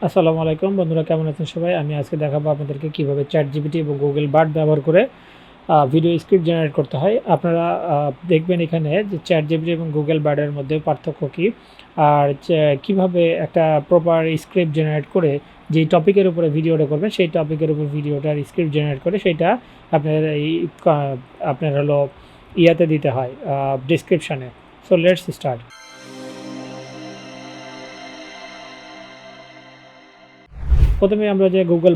আসসালামু আলাইকুম বন্ধুরা, কেমন আছেন সবাই? আমি আজকে দেখাবো আপনাদেরকে কীভাবে ChatGPT এবং গুগল বার্ড ব্যবহার করে ভিডিও স্ক্রিপ্ট জেনারেট করতে হয়। আপনারা দেখবেন এখানে যে ChatGPT এবং গুগল বার্ডের মধ্যে পার্থক্য কী, আর কীভাবে একটা প্রপার স্ক্রিপ্ট জেনারেট করে যেই টপিকের উপরে ভিডিওটা করবেন সেই টপিকের উপর ভিডিওটার স্ক্রিপ্ট জেনারেট করে সেইটা আপনার আপনার হলো ইয়াতে দিতে হয়, ডিসক্রিপশানে। So let's start. প্রথমে আমরা যে গুগল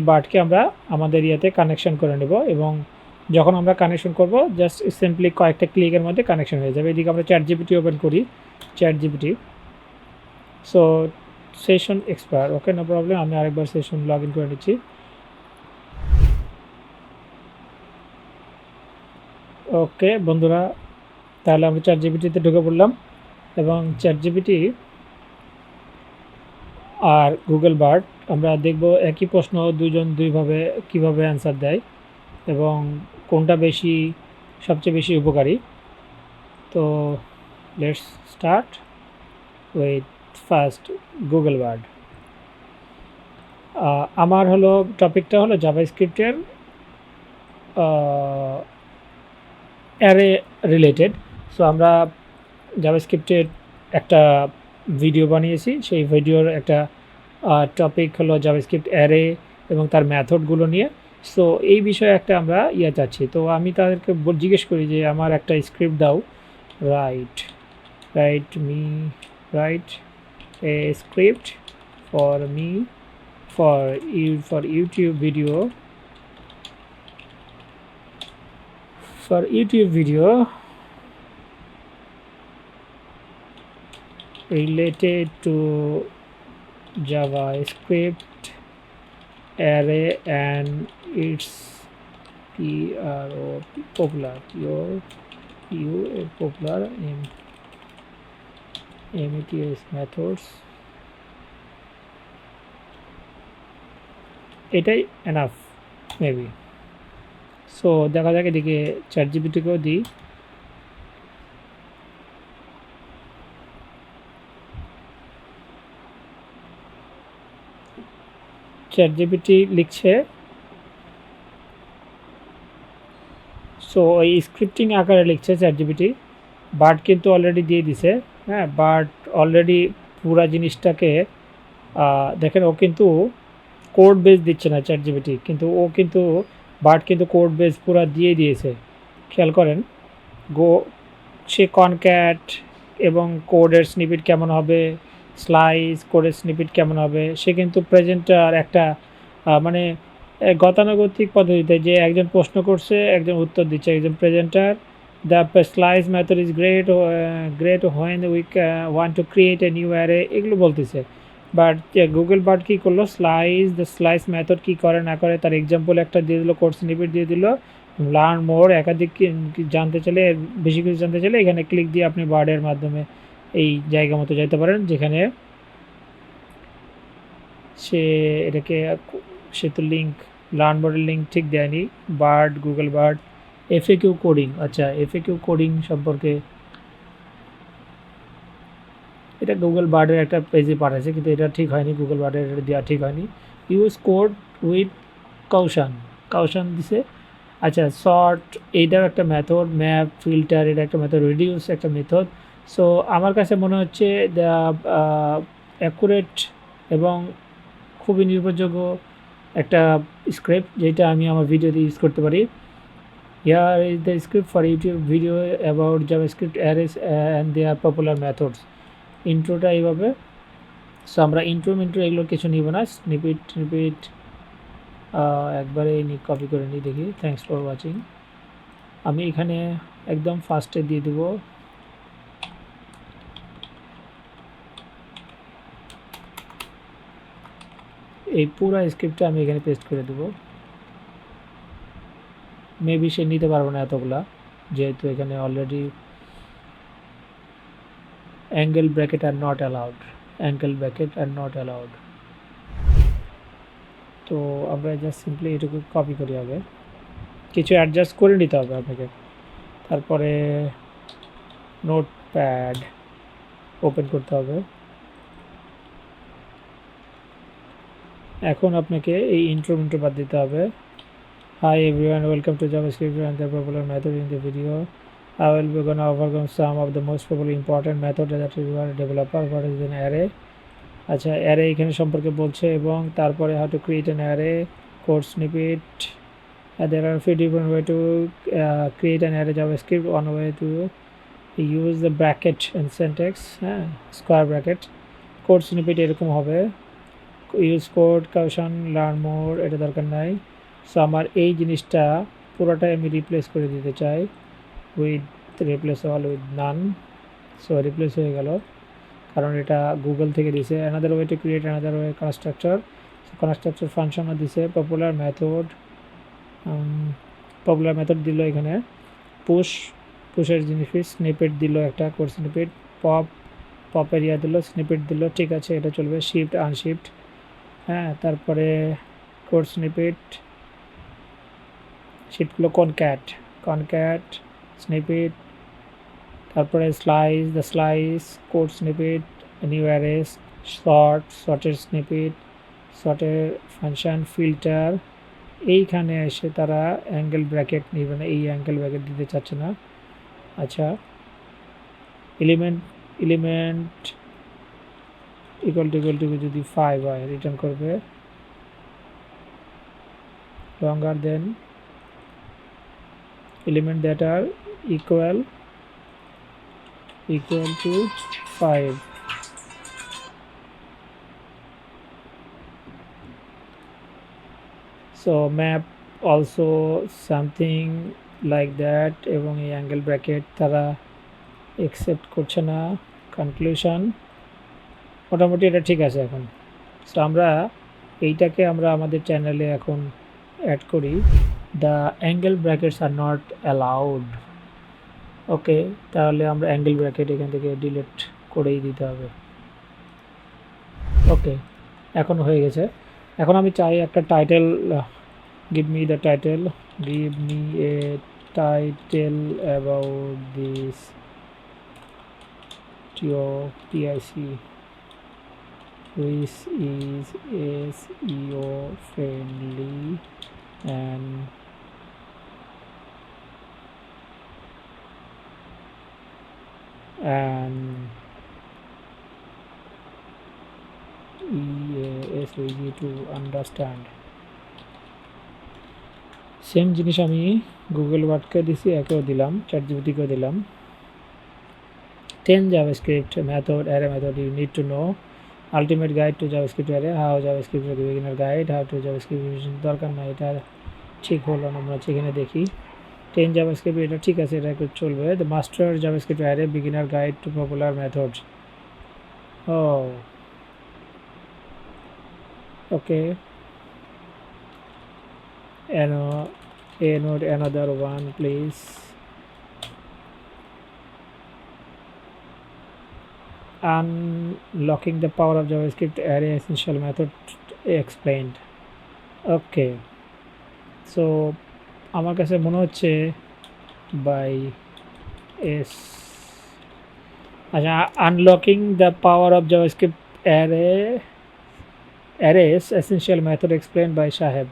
বার্ডকে আমরা আমাদের ইয়াতে কানেকশন করে নেব, এবং যখন আমরা কানেকশন করব জাস্ট সিম্পলি কয়েকটা ক্লিকের মধ্যে কানেকশন হয়ে যাবে। এদিকে আমরা ChatGPT ওপেন করি, ChatGPT। সো সেশন এক্সপায়ার, ওকে, নো প্রবলেম। আমি আরেকবার সেশন লগ ইন করে নিচ্ছি। ওকে বন্ধুরা, তাহলে আমরা ChatGPT-তে ঢুকে পড়লাম, এবং ChatGPT আর গুগল বার্ড আমরা দেখব একই প্রশ্ন দুজন দুইভাবে কিভাবে অ্যান্সার দেয় এবং কোনটা সবচেয়ে বেশি উপকারী। তো let's start with first Google bird. আমার হলো টপিকটা হলো জাভাস্ক্রিপ্টের অ্যারে রিলেটেড। সো আমরা জাভাস্ক্রিপ্টের একটা ভিডিও বানিয়েছি, সেই ভিডিওর একটা টপিক হলো জাভাস্ক্রিপ্ট অ্যারে এবং তার মেথডগুলো নিয়ে। সো এই বিষয়ে একটা আমরা চাচ্ছি। তো আমি তাদেরকে জিজ্ঞেস করি যে আমার একটা স্ক্রিপ্ট দাও, write a script for me for YouTube video related to JavaScript array and its popular METS methods। এটাই এনাফ মেবি। সো দেখা যাক, এদিকে ChatGPT-কেও দিই। ChatGPT লিখছে, সো এই স্ক্রিপ্টিং আকারে লিখছে ChatGPT। বার্ড কিন্তু অলরেডি দিয়ে দিছে, হ্যাঁ, বার্ড অলরেডি পুরা জিনিসটাকে দেখেন, ও কিন্তু কোড বেস দিচ্ছে না ChatGPT, কিন্তু বার্ড কিন্তু কোড বেস পুরা দিয়ে দিয়েছে। খেয়াল করেন, সে কনক্যাট এবং কোডের স্নিপিট কেমন হবে, স্লাইস কোডের স্নিপিট কেমন হবে, সে কিন্তু প্রেজেন্টার একটা মানে গতানুগতিক পদ্ধতিতে, যে একজন প্রশ্ন করছে একজন উত্তর দিচ্ছে, একজন presenter. The slice method is great when we want to create a new array, এগুলো বলতেছে। বাট গুগল বার্ড কী করলো, দ্য স্লাইস মেথড কী করে না করে তার এক্সাম্পল একটা দিয়ে দিল, কোড স্নিপিট দিয়ে দিল। লার্ন মোর, একাধিক জানতে চাইলে, বেশি কিছু জানতে চাইলে এখানে ক্লিক দিয়ে আপনি বার্ডের মাধ্যমে এই জায়গা মতো যাইতে পারেন, যেখানে সে তো লিঙ্ক, লার্ন বোর্ডের লিঙ্ক ঠিক দেয়নি। Bird, Google bird FAQ coding, আচ্ছা FAQ কোডিং সম্পর্কে এটা গুগল বার্ডের একটা পেজে পাঠাচ্ছে, কিন্তু এটা ঠিক হয়নি, গুগল বার্ডের এটা দেওয়া ঠিক হয়নি। ইউজ কোড উইথ কাউশন দিছে। আচ্ছা, শর্ট, এইটাও একটা মেথড। ম্যাপ, ফিল্টার, এটা একটা মেথড। রিডিউস একটা মেথড। সো আমার কাছে মনে হচ্ছে অ্যাকুরেট এবং খুবই নির্ভরযোগ্য একটা স্ক্রিপ্ট, যেটা আমি আমার ভিডিওতে ইউজ করতে পারি। Here is the script for YouTube video about JavaScript arrays and their popular methods. ইন্ট্রোটা এইভাবে। সো আমরা ইন্ট্রো এগুলো কিছু নিব না, স্নিপিট একবারে কপি করে নিই। দেখি, থ্যাংকস ফর ওয়াচিং। আমি এখানে একদম ফার্স্টে দিয়ে দেবো এই পুরো স্ক্রিপ্টটা, আমি এখানে পেস্ট করে দেবো। মেবি সে নিতে পারবো না এতগুলা, যেহেতু এখানে already angle bracket R not allowed. তো আমরা জাস্ট সিম্পলি এটুকু কপি করি, আগে কিছু অ্যাডজাস্ট করে নিতে হবে আপনাকে। তারপরে নোটপ্যাড, ওপেন করতে হবে। এখন আপনাকে এই ইন্ট্রো বাদ দিতে হবে। Hi everyone, welcome to JavaScript and the popular method. In the video I will be gonna overcome some of the most popular important method that require a developer. What is an array? আচ্ছা, array এখানে সম্পর্কে বলছে এবং তারপরে how to create an array, code snippet. There are a few different way to create an array JavaScript. One way to use the bracket and syntax, square bracket. Code snippet এরকম হবে, use code caution, learn more, এটা দরকার নাই। So আমার এই জিনিসটা পুরোটাই আমি রিপ্লেস করে দিতে চাই with replace all with none. So replace হয়ে গেল, কারণ এটা গুগল থেকে দিছে। Another way to create another way constructor. Constructor ফাংশনও দিছে, পপুলার মেথড দিল এখানে, পুশের জিনিস স্নিপেট দিল, একটা কোড স্নিপেট, পপ এরিয়া দিল, স্নিপেট দিল, ঠিক আছে, এটা চলবে। শিফট আনশিফট, তারপরে কোড স্নিপেট, শিফটগুলো কনক্যাট স্নিপেট, তারপরে slice code snippet, new arrays, শর্টের স্নিপেট, শর্টের ফাংশন, ফিল্টার। এইখানে এসে তারা অ্যাঙ্গেল ব্র্যাকেট নেবে না, এই অ্যাঙ্গেল ব্র্যাকেট দিতে চাচ্ছে না। আচ্ছা, এলিমেন্ট ইকুয়াল টু যদি 5 হয় রিটার্ন করবে, longer than element that are equal to 5. So map also something like that, এবং এই অ্যাঙ্গেল ব্র্যাকেট তারা অ্যাকসেপ্ট করছে না। কনক্লুশন, মোটামুটি এটা ঠিক আছে এখন। সো আমরা এইটাকে আমাদের চ্যানেলে এখন অ্যাড করি, the angle brackets are not allowed. Okay, তাহলে আমরা অ্যাঙ্গেল ব্র্যাকেট এখান থেকে ডিলিট করেই দিতে হবে। ওকে, এখন হয়ে গেছে। এখন আমি চাই একটা title, give me a title about this TOPIC which is SEO friendly and is easy to understand. Same জিনিস আমি গুগল ওয়ার্ডকে দিছি, একেও দিলাম, চ্যাটজিপিটিকেও দিলাম। 10 JavaScript method, array method you need to know. Ultimate guide to JavaScript array, how JavaScript beginner guide, how to JavaScript দরকার না, এটা ঠিক হলো না, আমরা সেখানে দেখি। 10 JavaScript এটা ঠিক আছে, এটা একটু চলবে। The master JavaScript array, beginner guide to popular methods. Oh, okay. Another one please. Unlocking the power of JavaScript array essential method explained. Okay, so আমার কাছে মনে হচ্ছে বাই এস, আচ্ছা, unlocking the power of JavaScript arrays essential method explained by সাহেব।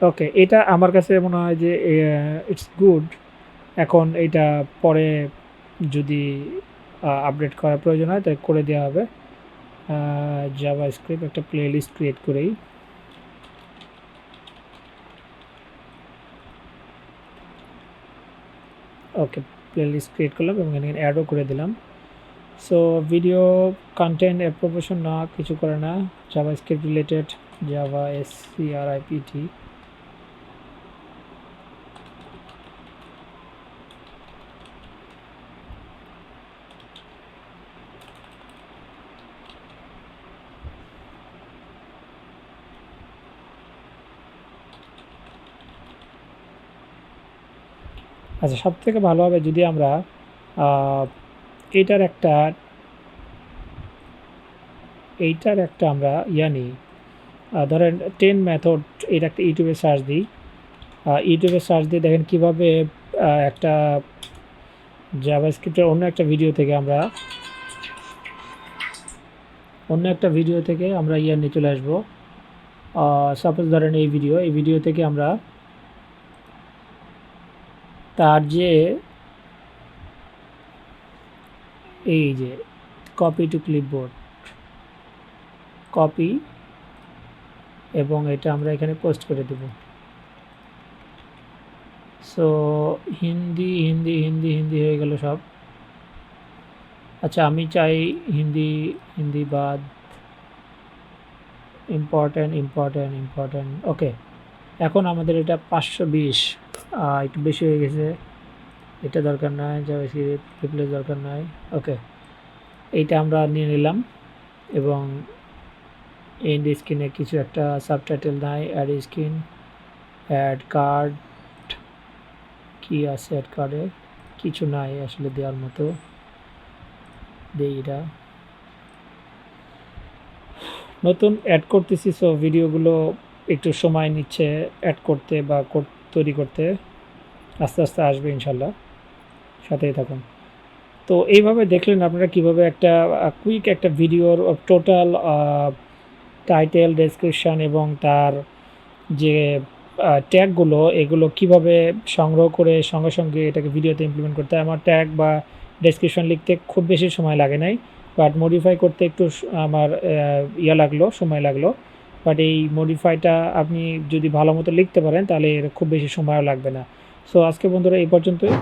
ওকে, এটা আমার কাছে মনে হয় যে ইটস গুড। এখন এটা পরে যদি আপডেট করার প্রয়োজন হয় তাই করে দেওয়া হবে। JavaScript একটা প্লেলিস্ট ক্রিয়েট করেই, ওকে, প্লেলিস্ট ক্রিয়েট করলাম এবং এখানে অ্যাডও করে দিলাম। সো ভিডিও কন্টেন্ট অ্যাপ্রোভেশন না, কিছু করে না, JavaScript রিলেটেড, JavaScript। আচ্ছা, সব থেকে ভালো হবে যদি আমরা এইটার একটা আমরা নিই, ধরেন 10 মেথড, এটা একটা ইউটিউবে সার্চ দিই। ইউটিউবে সার্চ দিয়ে দেখেন কীভাবে একটা জাভাস্ক্রিপ্টের অন্য একটা ভিডিও থেকে আমরা অন্য একটা ভিডিও থেকে আমরা ইয়ার নিয়ে চলে আসবো। সাপোজ ধরেন এই ভিডিও থেকে আমরা তার যে এই যে কপি টু ক্লিপবোর্ড, কপি, এবং এটা আমরা এখানে পোস্ট করে দেব। সো হিন্দি হিন্দি হিন্দি হিন্দি হয়ে গেল সব। আচ্ছা আমি চাই হিন্দি বাদ, ইম্পর্টেন্ট। ওকে, এখন আমাদের এটা 520 একটু বেশি হয়ে গেছে, এটা দরকার নাই, জাভাস্ক্রিপ্ট রিপ্লেস দরকার নাই। ওকে, এইটা আমরা নিয়ে নিলাম এবং এন্ড স্ক্রিনে কিছু একটা সাবটাইটেল নাই, অ্যাড স্ক্রিন, অ্যাড কার্ড, কি আছে অ্যাড কার্ডে? কিছু নাই আসলে দেওয়ার মতো। দেই এটা, নতুন অ্যাড করতেছি, সো ভিডিওগুলো একটু সময় নিচ্ছে অ্যাড করতে বা তৈরি করতে, আস্তে আস্তে আসবে ইনশাল্লাহ, সাথেই থাকুন। তো এইভাবে দেখলেন আপনারা কিভাবে একটা কুইক একটা ভিডিওর টোটাল টাইটেল, ডেসক্রিপশান এবং তার যে ট্যাগগুলো, এগুলো কিভাবে সংগ্রহ করে সঙ্গে সঙ্গে এটাকে ভিডিওতে ইমপ্লিমেন্ট করতে হয়। আমার ট্যাগ বা ডেসক্রিপশান লিখতে খুব বেশি সময় লাগে নাই, বাট মডিফাই করতে একটু আমার সময় লাগলো। বাট এই মডিফাইটা আপনি যদি ভালো মতো লিখতে পারেন তাহলে এর খুব বেশি সময়ও লাগবে না। সো আজকে বন্ধুরা এই পর্যন্তই।